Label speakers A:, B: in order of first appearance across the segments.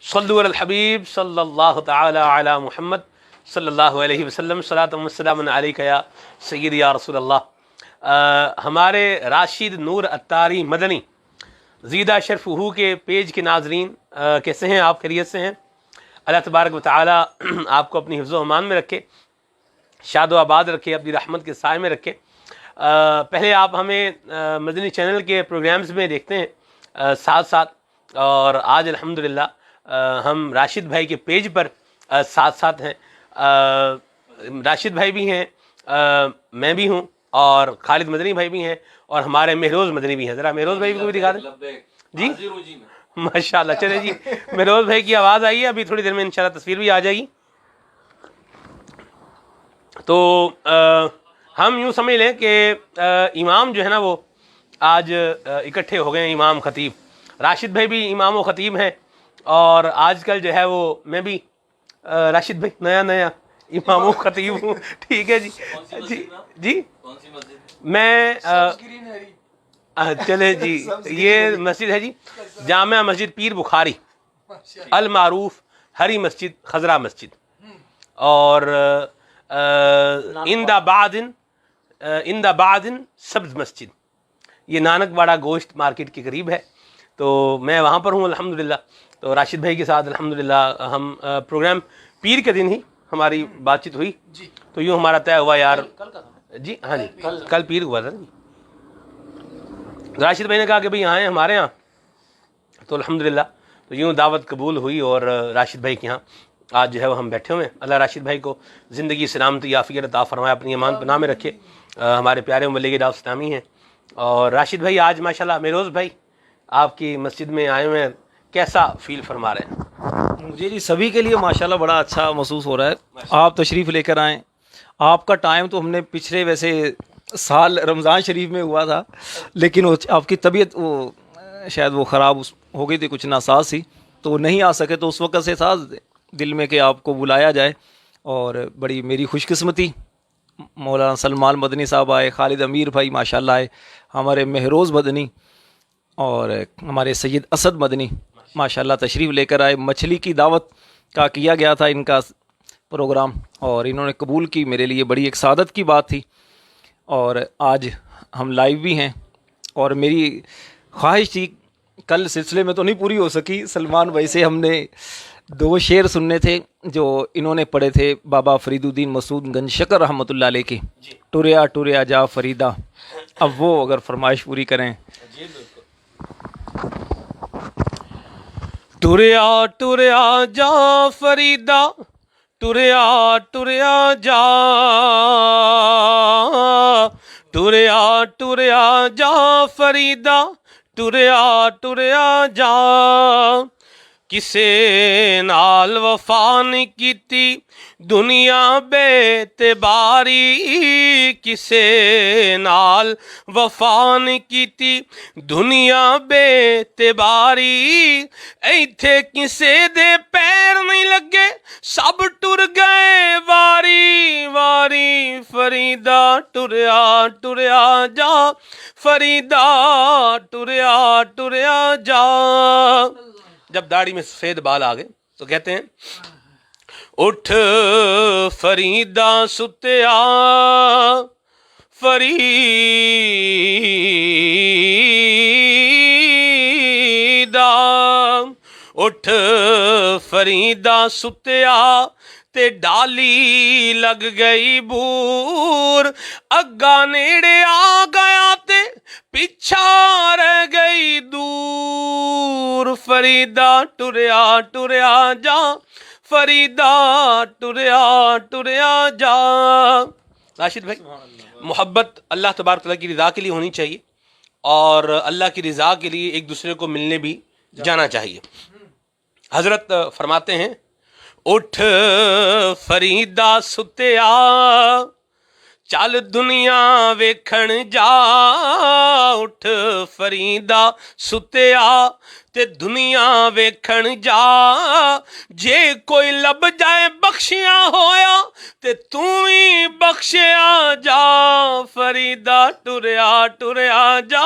A: صلو علی الحبیب صلی اللہ تعالی علی محمد صلی اللہ علیہ وسلم صلاۃ و سلام علیک یا سیدی یا رسول اللہ۔ ہمارے راشد نور اتاری مدنی زیدہ شرف ہو کے پیج کے ناظرین کیسے ہیں؟ آپ خیریت سے ہیں؟ اللہ تبارک و تعالی آپ کو اپنی حفظ و امان میں رکھے، شاد و آباد رکھے، اپنی رحمت کے سائے میں رکھے۔ پہلے آپ ہمیں مدنی چینل کے پروگرامز میں دیکھتے ہیں ساتھ ساتھ، اور آج الحمدللہ ہم راشد بھائی کے پیج پر ساتھ ساتھ ہیں۔ راشد بھائی بھی ہیں، میں بھی ہوں، اور خالد مدنی بھائی بھی ہیں، اور ہمارے مہروز مدنی بھی ہیں۔ ذرا مہروز بھائی کو بھی دکھا دیں جی۔ ماشاء اللہ، چلے جی، مہروز بھائی کی آواز آئی ہے، ابھی تھوڑی دیر میں انشاءاللہ تصویر بھی آ جائے گی۔ تو ہم یوں سمجھ لیں کہ امام جو ہے نا وہ آج اکٹھے ہو گئے ہیں، امام خطیب۔ راشد بھائی بھی امام و خطیب ہیں، اور آج کل جو ہے وہ میں بھی راشد بھائی نیا امام و خطیب ہوں۔ ٹھیک ہے جی جی میں چلے جی، یہ مسجد ہے جی جامع مسجد پیر بخاری المعروف ہری مسجد خضرا مسجد، اور اندہ بعدن سبز مسجد، یہ نانک واڑہ گوشت مارکیٹ کے قریب ہے۔ تو میں وہاں پر ہوں الحمدللہ۔ تو راشد بھائی کے ساتھ الحمدللہ ہم پروگرام پیر کے دن ہی ہماری بات چیت ہوئی، تو یوں ہمارا طے ہوا یار جی، ہاں جی کل پیر ہوا تھا جی۔ راشد بھائی نے کہا کہ بھئی آئیں ہمارے ہاں، تو الحمدللہ تو یوں دعوت قبول ہوئی، اور راشد بھائی کے ہاں آج جو ہے وہ ہم بیٹھے ہوئے ہیں۔ اللہ راشد بھائی کو زندگی سلامتی عافیت عطا فرمائے، اپنی امان پناہ میں رکھے۔ ہمارے پیارے مبلغ دعوت اسلامی ہیں، اور راشد بھائی آج ماشاءاللہ مہروز بھائی آپ کی مسجد میں آئے ہوئے ہیں، کیسا فیل فرما رہے ہیں؟
B: مجھے جی سبھی کے لیے ماشاءاللہ بڑا اچھا محسوس ہو رہا ہے، آپ تشریف لے کر آئیں۔ آپ کا ٹائم تو ہم نے پچھلے ویسے سال رمضان شریف میں ہوا تھا، لیکن آپ کی طبیعت شاید وہ خراب ہو گئی تھی، کچھ ناساز تھی، تو نہیں آ سکے۔ تو اس وقت سے تھا دل میں کہ آپ کو بلایا جائے، اور بڑی میری خوش قسمتی مولانا سلمان مدنی صاحب آئے، خالد امیر بھائی ماشاءاللہ آئے، ہمارے مہروز مدنی اور ہمارے سید اسد مدنی ماشاءاللہ تشریف لے کر آئے۔ مچھلی کی دعوت کا کیا گیا تھا ان کا پروگرام، اور انہوں نے قبول کی، میرے لیے بڑی ایک سعادت کی بات تھی۔ اور آج ہم لائیو بھی ہیں، اور میری خواہش تھی، کل سلسلے میں تو نہیں پوری ہو سکی، سلمان بھائی سے ہم نے 2 شعر سننے تھے جو انہوں نے پڑھے تھے بابا فرید الدین مسعود گنج شکر رحمۃ اللہ علیہ کے، ٹریا ٹریا جا فریدا۔ اب وہ اگر فرمائش پوری کریں۔
A: ٹریا ٹریا جا فریدا، ٹریا ٹریا جا، ٹریا ٹریا جا فریدا، ٹریا ٹریا جا، کسے نال وفا نہیں کیتی دنیا بے اعتباری، کسے نال وفا نہیں کیتی دنیا بے اعتباری، ایتھے کسے دے پیر نہیں لگے سب ٹر گئے واری واری، فریدا ٹریا ٹریا جا فریدا، ٹریا ٹریا جا۔ جب داڑھی میں سفید بال آ گئے تو کہتے ہیں اٹھ فریدا ستیا فریدا، اٹھ فریدا ستیا تے ڈالی لگ گئی بور، اگا نیڑے آ گیا تے پیچھا رہ گئی دور، فریدا ٹریا ٹریا جا فریدا، ٹریا ٹریا جا۔ راشد بھائی، محبت اللہ تبارک تعالیٰ کی رضا کے لیے ہونی چاہیے، اور اللہ کی رضا کے لیے ایک دوسرے کو ملنے بھی جانا چاہیے۔ حضرت فرماتے ہیں اٹھ فریدا ستیا ਚੱਲ ਦੁਨੀਆ ਵੇਖਣ ਜਾ ਉੱਠ ਫਰੀਦਾ ਸੁੱਤਿਆ ਤੇ ਦੁਨੀਆ ਵੇਖਣ ਜਾ ਜੇ ਕੋਈ ਲੱਭ ਜਾਏ ਬਖਸ਼ਿਆ ਹੋਇਆ ਤੇ ਤੂੰ ਵੀ ਬਖਸ਼ਿਆ ਜਾ ਫਰੀਦਾ ਟੁਰਿਆ ਟੁਰਿਆ ਜਾ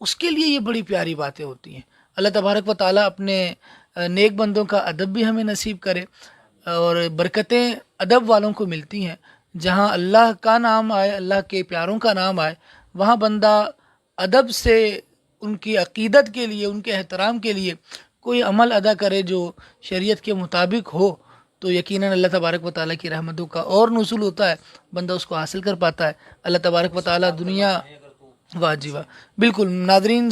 C: اس کے لیے یہ بڑی پیاری باتیں ہوتی ہیں. اللہ تبارک و تعالیٰ اپنے نیک بندوں کا ادب بھی ہمیں نصیب کرے، اور برکتیں ادب والوں کو ملتی ہیں. جہاں اللہ کا نام آئے، اللہ کے پیاروں کا نام آئے، وہاں بندہ ادب سے ان کی عقیدت کے لیے، ان کے احترام کے لیے کوئی عمل ادا کرے جو شریعت کے مطابق ہو، تو یقیناً اللہ تبارک و تعالیٰ کی رحمتوں کا اور نزول ہوتا ہے، بندہ اس کو حاصل کر پاتا ہے. اللہ تبارک و تعالیٰ دنیا، واہ جی واہ، بالکل. ناظرین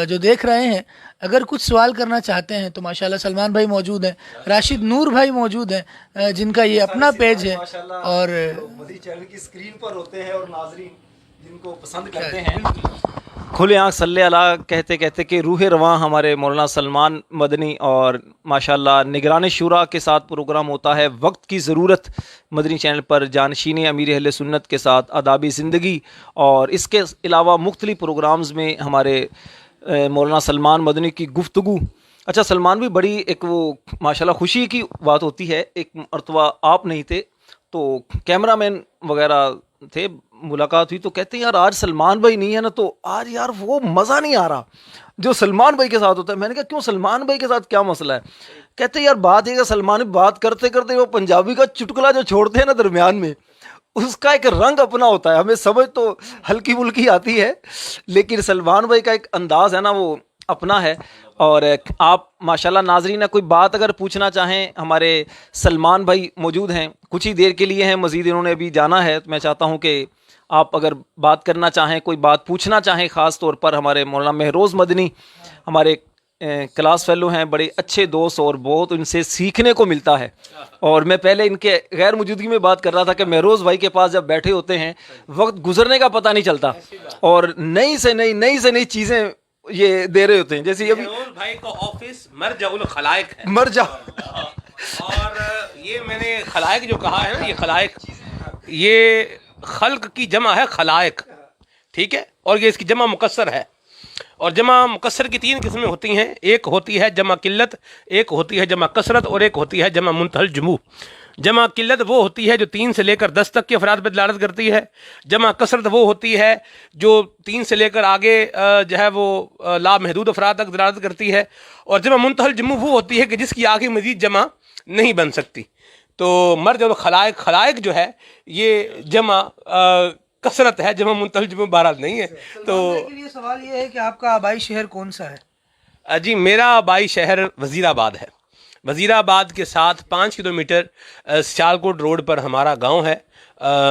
C: جو دیکھ رہے ہیں، اگر کچھ سوال کرنا چاہتے ہیں تو ماشاءاللہ سلمان بھائی موجود ہیں، راشد نور بھائی موجود ہیں، جن کا یہ اپنا پیج ہے، اور
B: مدنی چینل کی اسکرین پر ہوتے ہیں، اور ناظرین جن کو پسند کرتے ہیں کھلے آنکھ صلی اللہ کہتے کہتے کہ روح رواں ہمارے مولانا سلمان مدنی، اور ماشاءاللہ نگران شورا کے ساتھ پروگرام ہوتا ہے وقت کی ضرورت مدنی چینل پر، جانشین امیر اہل سنت کے ساتھ آداب زندگی، اور اس کے علاوہ مختلف پروگرامز میں ہمارے مولانا سلمان مدنی کی گفتگو. اچھا سلمان بھی بڑی ایک وہ ماشاءاللہ خوشی کی بات ہوتی ہے، ایک مرتبہ آپ نہیں تھے تو کیمرہ مین وغیرہ تھے، ملاقات ہوئی تو کہتے ہیں یار آج سلمان بھائی نہیں ہے نا، تو آج یار وہ مزہ نہیں آ رہا جو سلمان بھائی کے ساتھ ہوتا ہے. میں نے کہا کیوں، سلمان بھائی کے ساتھ کیا مسئلہ ہے؟ کہتے ہیں یار بات یہ کہ سلمان بھائی بات کرتے کرتے وہ پنجابی کا چٹکلا جو چھوڑتے ہیں نا درمیان میں، اس کا ایک رنگ اپنا ہوتا ہے. ہمیں سمجھ تو ہلکی پھلکی آتی ہے، لیکن سلمان بھائی کا ایک انداز ہے نا وہ اپنا ہے. اور آپ ماشاءاللہ ناظرین کوئی بات اگر پوچھنا چاہیں، ہمارے سلمان بھائی موجود ہیں، کچھ ہی دیر کے لیے ہیں، مزید انہوں نے ابھی جانا ہے. تو میں چاہتا ہوں کہ آپ اگر بات کرنا چاہیں، کوئی بات پوچھنا چاہیں، خاص طور پر ہمارے مولانا مہروز مدنی ہمارے کلاس فیلو ہیں، بڑے اچھے دوست، اور بہت ان سے سیکھنے کو ملتا ہے. اور میں پہلے ان کے غیر موجودگی میں بات کر رہا تھا کہ مہروز بھائی کے پاس جب بیٹھے ہوتے ہیں وقت گزرنے کا پتہ نہیں چلتا، اور نئی سے نئی چیزیں یہ دے رہے ہوتے ہیں. جیسے ابھی
A: مہروز بھائی کا آفس مرجع الخلائق ہے،
B: مرجع،
A: اور یہ میں نے خلائق جو کہا ہے نا، یہ خلائق، یہ خلق کی جمع ہے خلائق، ٹھیک ہے، اور یہ اس کی جمع مکسر ہے. اور جمع مکسر کی 3 قسمیں ہوتی ہیں، ایک ہوتی ہے جمع قلت، ایک ہوتی ہے جمع کثرت، اور ایک ہوتی ہے جمع منتہی الجموع. جمع قلت وہ ہوتی ہے جو 3 سے لے کر 10 تک کے افراد پہ دلالت کرتی ہے. جمع کثرت وہ ہوتی ہے جو 3 سے لے کر آگے جو ہے وہ لامحدود افراد تک دلالت کرتی ہے. اور جمع منتہی الجموع وہ ہوتی ہے کہ جس کی آگے مزید جمع نہیں بن سکتی. تو مرجع الخلائق، خلائق جو ہے یہ جمع کثرت ہے، جمع منتہی الجموع بہرحال نہیں ہے. تو
C: سوال یہ ہے کہ آپ کا آبائی شہر کون سا ہے؟
A: جی میرا آبائی شہر وزیر آباد ہے. وزیر آباد کے ساتھ 5 کلومیٹر سیالکوٹ روڈ پر ہمارا گاؤں ہے،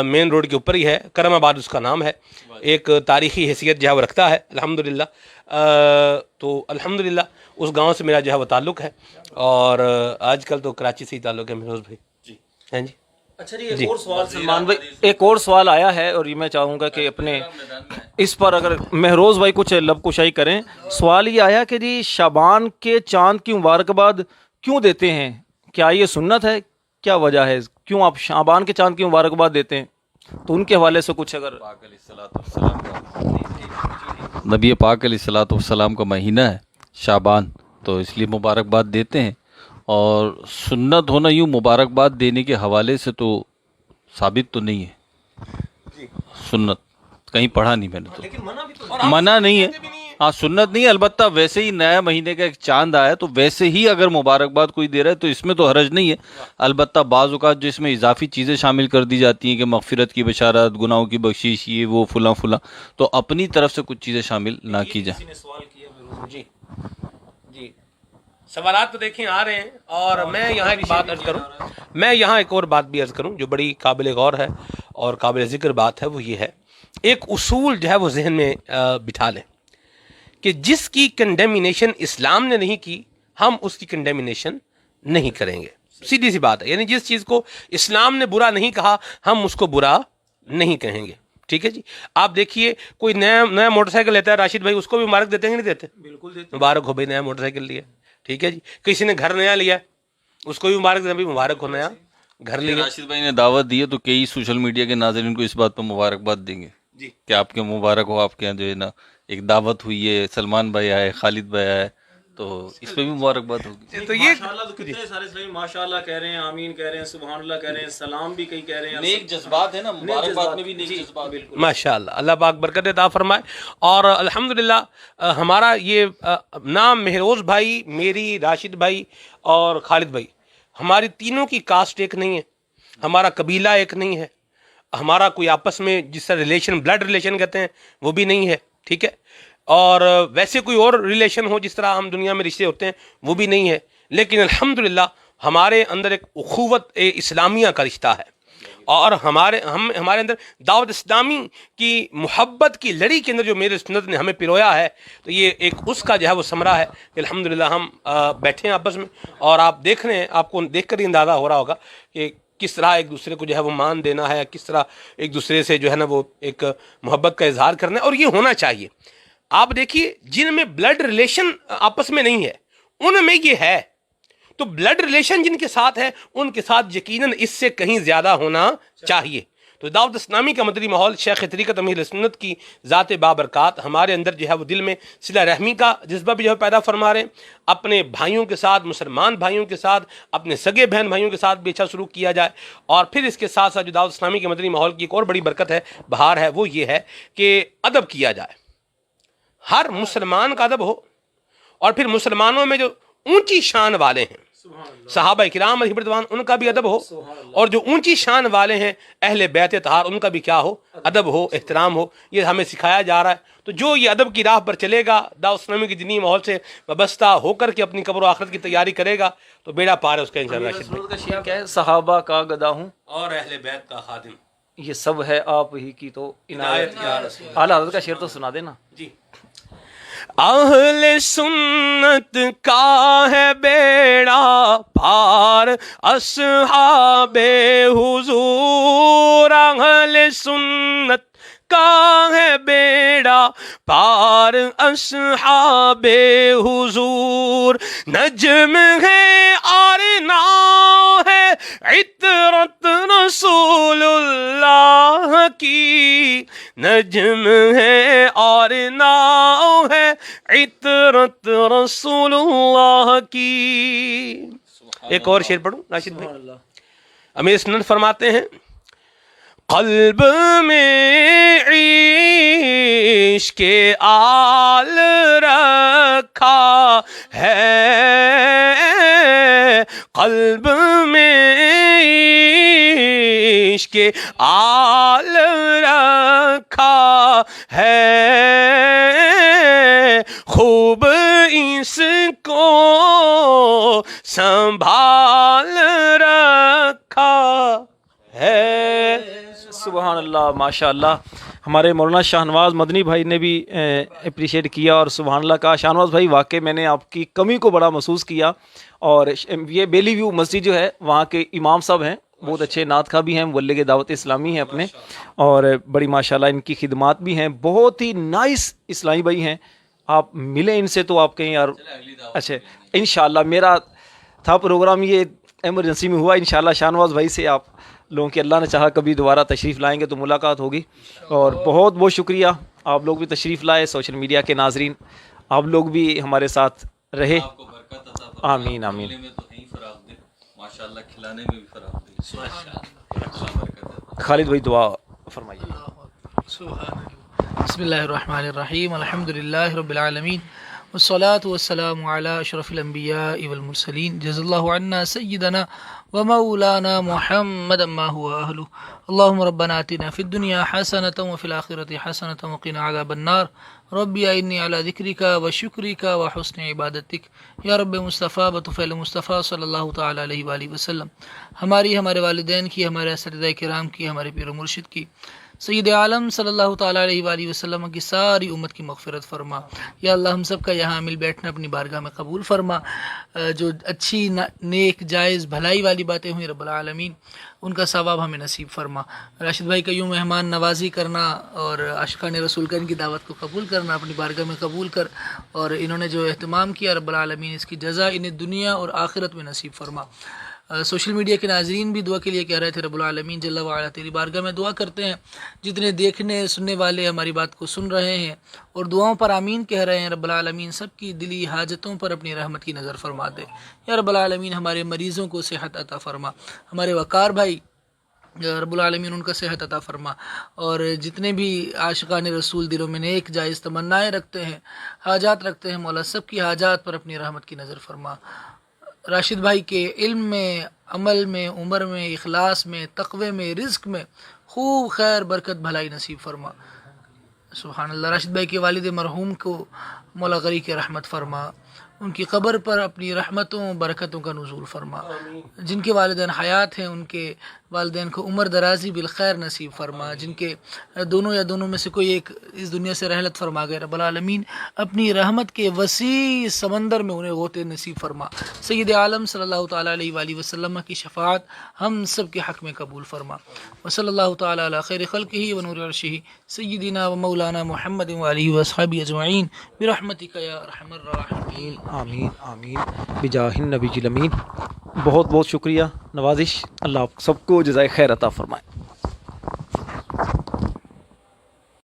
A: مین روڈ کے اوپر ہی ہے، کرم آباد اس کا نام ہے. ایک تاریخی حیثیت جو ہے وہ رکھتا ہے الحمدللہ. تو الحمدللہ اس گاؤں سے میرا جو ہے وہ تعلق ہے، اور آج کل تو کراچی سے ہی تعلق ہے مہروز بھائی. جی ہاں جی.
B: اچھا جی، ایک اور سوال سلمان بھائی، ایک اور سوال آیا ہے، اور یہ میں چاہوں گا کہ اپنے اس پر اگر مہروز بھائی کچھ لب کشائی کریں. سوال یہ آیا کہ جی شعبان کے چاند کی مبارکباد کیوں دیتے ہیں؟ کیا یہ سنت ہے؟ کیا وجہ ہے کیوں آپ شعبان کے چاند کی مبارکباد دیتے ہیں؟ تو ان کے حوالے سے کچھ اگر.
D: نبی پاک علیہ الصلوۃ والسلام کا مہینہ ہے شعبان، تو اس لیے مبارکباد دیتے ہیں. اور سنت ہونا یوں مبارکباد دینے کے حوالے سے تو ثابت تو نہیں ہے، سنت کہیں پڑھا نہیں میں نے، تو منع نہیں ہے. ہاں سنت نہیں ہے، البتہ ویسے ہی نیا مہینے کا ایک چاند آیا تو ویسے ہی اگر مبارکباد کوئی دے رہا ہے تو اس میں تو حرج نہیں ہے. البتہ بعض اوقات جو اس میں اضافی چیزیں شامل کر دی جاتی ہیں کہ مغفرت کی بشارت، گناہوں کی بخشش، یہ وہ فلاں فلاں، تو اپنی طرف سے کچھ چیزیں شامل نہ کی جائیں.
A: جی جی سوالات تو دیکھیں آ رہے ہیں، اور میں یہاں ایک بات عرض کروں، میں یہاں ایک اور بات بھی عرض کروں جو بڑی قابل غور ہے اور قابل ذکر بات ہے. وہ یہ ہے، ایک اصول جو ہے وہ ذہن میں بٹھا لیں کہ جس کی کنڈیمنیشن اسلام نے نہیں کی، ہم اس کی کنڈیمنیشن نہیں کریں گے. سیدھی سی بات ہے، یعنی جس چیز کو اسلام نے برا نہیں کہا ہم اس کو برا نہیں کہیں گے. ٹھیک ہے جی. آپ دیکھیے کوئی نیا موٹر سائیکل لیتا ہے راشد بھائی، اس کو بھی مبارک دیتے ہیں کہ نہیں دیتے؟ بالکل دیتے. مبارک ہو بھائی نیا موٹر سائیکل لیا. ٹھیک ہے جی. کسی نے گھر نیا لیا اس کو بھی مبارک دیتے ہیں، مبارک ہو نیا گھر لیا.
D: راشد بھائی نے دعوت دی ہے تو کئی سوشل میڈیا کے ناظرین کو اس بات پر مبارکباد دیں گے
A: جی
D: کہ آپ کے مبارک ہو، آپ کے یہاں جو ہے نا ایک دعوت ہوئی ہے، سلمان بھائی آئے، خالد بھائی آئے، تو اس پہ بھی مبارکباد ہوگی.
A: تو یہ
B: ماشاءاللہ تو کتنے سارے اسلامی ماشاءاللہ کہہ رہے ہیں, آمین کہہ رہے ہیں, سبحان اللہ کہہ رہے ہیں, سلام بھی کئی کہہ رہے ہیں.
D: نیک جذبات ہے نا, مبارکباد میں بھی نیک جذبات. بالکل
A: ماشاء اللہ, اللہ پاک برکت عطا فرمائے. اور الحمدللہ ہمارا یہ نام مہروز بھائی, میری, راشد بھائی اور خالد بھائی, ہماری تینوں کی کاسٹ ایک نہیں ہے, ہمارا قبیلہ ایک نہیں ہے, ہمارا کوئی آپس میں جس طرح ریلیشن بلڈ ریلیشن کہتے ہیں وہ بھی نہیں ہے, ٹھیک ہے, اور ویسے کوئی اور ریلیشن ہو جس طرح ہم دنیا میں رشتے ہوتے ہیں وہ بھی نہیں ہے, لیکن الحمدللہ ہمارے اندر ایک اخوت اسلامیہ کا رشتہ ہے, اور ہمارے اندر دعوت اسلامی کی محبت کی لڑی کے اندر جو میرے سنت نے ہمیں پرویا ہے, تو یہ ایک اس کا جو ہے وہ ثمرہ ہے کہ الحمدللہ ہم بیٹھے ہیں آپس میں, اور آپ دیکھ رہے ہیں, آپ کو دیکھ کر ہی اندازہ ہو رہا ہوگا کہ کس طرح ایک دوسرے کو جو ہے وہ مان دینا ہے, کس طرح ایک دوسرے سے جو ہے نا وہ ایک محبت کا اظہار کرنا ہے, اور یہ ہونا چاہیے. آپ دیکھیے جن میں بلڈ ریلیشن آپس میں نہیں ہے ان میں یہ ہے, تو بلڈ ریلیشن جن کے ساتھ ہے ان کے ساتھ یقیناً اس سے کہیں زیادہ ہونا چاہیے. تو دعوت اسلامی کا مدنی ماحول شیخ طریقت امیر سنت کی ذات بابرکات ہمارے اندر جو ہے وہ دل میں صلہ رحمی کا جذبہ بھی جو ہے پیدا فرما رہے ہیں, اپنے بھائیوں کے ساتھ, مسلمان بھائیوں کے ساتھ, اپنے سگے بہن بھائیوں کے ساتھ بھی اچھا سلوک کیا جائے. اور پھر اس کے ساتھ ساتھ جو دعوت اسلامی کے مدنی ماحول کی ایک اور بڑی برکت ہے, بہار ہے, وہ یہ ہے کہ ادب کیا جائے, ہر مسلمان کا ادب ہو, اور پھر مسلمانوں میں جو اونچی شان والے ہیں صحابہ کرام علیہ رضوان ان کا بھی ادب ہو, اور جو اونچی شان والے ہیں اہل بیت طہار ان کا بھی کیا ہو, ادب ہو, احترام ہو. یہ ہمیں سکھایا جا رہا ہے. تو جو یہ ادب کی راہ پر چلے گا, دعوت اسلامی کی دینی ماحول سے وابستہ ہو کر کے اپنی قبر و آخرت کی تیاری کرے گا, تو بیڑا پار ہے اس کا انشاءاللہ. راشد بھائی
B: کا شعر کیا ہے, صحابہ کا گدا ہوں
A: اور اہل بیت کا خادم,
B: یہ سب ہے آپ ہی کی تو عنایت. اعلیٰ حضرت کا شعر تو سنا دینا.
A: جی. اہل سنت کا ہے بیڑا پار اصحاب حضور, اہل سنت کا ہے بیڑا پار اصحاب حضور, نجم ہے اور ناؤ ہے عطرت رسول اللہ کی, نجم ہے اور ناؤ ہے عطرت رسول اللہ کی. ایک اور شعر پڑھوں راشد بھائی. امیر سنت فرماتے ہیں, قلب میں عشق آل رکھا ہے, قلب میں عشق آل رکھا ہے, خوب اس کو سنبھال رکھا ہے.
B: سبحان اللہ, ماشاء اللہ. ہمارے مولانا شاہ نواز مدنی بھائی نے بھی اپریشیٹ کیا اور سبحان اللہ کہا. شاہ نواز بھائی واقعی میں نے آپ کی کمی کو بڑا محسوس کیا, اور یہ بیلی ویو مسجد جو ہے وہاں کے امام صاحب ہیں, بہت اچھے نعت خواہ بھی ہیں, مبلغ دعوت اسلامی ہیں اپنے, اور بڑی ماشاءاللہ ان کی خدمات بھی ہیں, بہت ہی نائس اسلامی بھائی ہیں. آپ ملیں ان سے تو آپ کہیں یار اچھا انشاءاللہ. میرا تھا پروگرام یہ ایمرجنسی میں ہوا, انشاءاللہ شاہ نواز بھائی سے آپ لوگوں کے اللہ نے چاہا کبھی دوبارہ تشریف لائیں گے تو ملاقات ہوگی. اور بہت بہت شکریہ, آپ لوگ بھی تشریف لائے, سوشل میڈیا کے ناظرین آپ لوگ بھی ہمارے ساتھ رہے. آمین آمین.
D: ماشاءاللہ کھلانے میں بھی فراغ دے.
B: خالد بھائی دعا فرمائیے.
C: بسم اللہ الرحمن الرحیم, الحمدللہ رب العالمین, والصلاة والسلام علی اشرف الانبیاء والمرسلین, جزا اللہ عنا سیدنا ومولانا محمد ما هو اہلہ. اللہم ربنا آتنا فی الدنیا حسنۃ وفی الآخرۃ حسنۃ وقنا عذاب النار. ربی اعنی علی ذکرک وشکرک وحسن عبادتک یا رب مصطفیٰ بطفیل مصطفیٰ صلی اللہ تعالی علیہ وآلہ وسلم. ہماری, ہمارے والدین کی, ہمارے اساتذہ کرام کی, ہمارے پیر و مرشد کی, سید عالم صلی اللہ تعالیٰ علیہ وآلہ وسلم کی ساری امت کی مغفرت فرما. یا اللہ ہم سب کا یہاں مل بیٹھنا اپنی بارگاہ میں قبول فرما. جو اچھی نیک جائز بھلائی والی باتیں ہوئیں رب العالمین ان کا ثواب ہمیں نصیب فرما. راشد بھائی کا یوں مہمان نوازی کرنا اور عاشقان رسول کا ان کی دعوت کو قبول کرنا اپنی بارگاہ میں قبول کر, اور انہوں نے جو اہتمام کیا رب العالمین اس کی جزا انہیں دنیا اور آخرت میں نصیب فرما. سوشل میڈیا کے ناظرین بھی دعا کے لیے کہہ رہے تھے، رب العالمین جل وعلا تیری بارگاہ میں دعا کرتے ہیں جتنے دیکھنے سننے والے ہماری بات کو سن رہے ہیں اور دعاؤں پر آمین کہہ رہے ہیں، رب العالمین سب کی دلی حاجتوں پر اپنی رحمت کی نظر فرما دے یا رب العالمین، ہمارے مریضوں کو صحت عطا فرما، ہمارے وقار بھائی رب العالمین ان کا صحت عطا فرما، اور جتنے بھی عاشقان رسول دلوں میں نیک جائز تمنائیں رکھتے ہیں، حاجات رکھتے ہیں، مولا سب کی حاجات پر اپنی رحمت کی نظر فرما۔ راشد بھائی کے علم میں، عمل میں، عمر میں، اخلاص میں، تقوی میں، رزق میں خوب خیر برکت بھلائی نصیب فرما۔ سبحان اللہ۔ راشد بھائی کے والد مرحوم کو مولا غری کے رحمت فرما، ان کی قبر پر اپنی رحمتوں برکتوں کا نزول فرما، جن کے والدین حیات ہیں ان کے والدین کو عمر درازی بالخیر نصیب فرما، جن کے دونوں یا دونوں میں سے کوئی ایک اس دنیا سے رحلت فرما گئے، رب العالمین اپنی رحمت کے وسیع سمندر میں انہیں غوطے نصیب فرما۔ سید عالم صلی اللہ تعالیٰ علیہ وآلہ وسلم کی شفاعت ہم سب کے حق میں قبول فرما۔ وصلی اللہ تعالیٰ علی خیر خلقہ ونور عرشہ سیدنا و مولانا محمد وآلہ وصحبہ اجمعین برحمتک یا ارحم الراحمین۔
B: آمین آمین بجاہ النبی الامین۔ بہت بہت شکریہ، نوازش، اللہ آپ سب کو جزائے خیر عطا فرمائے۔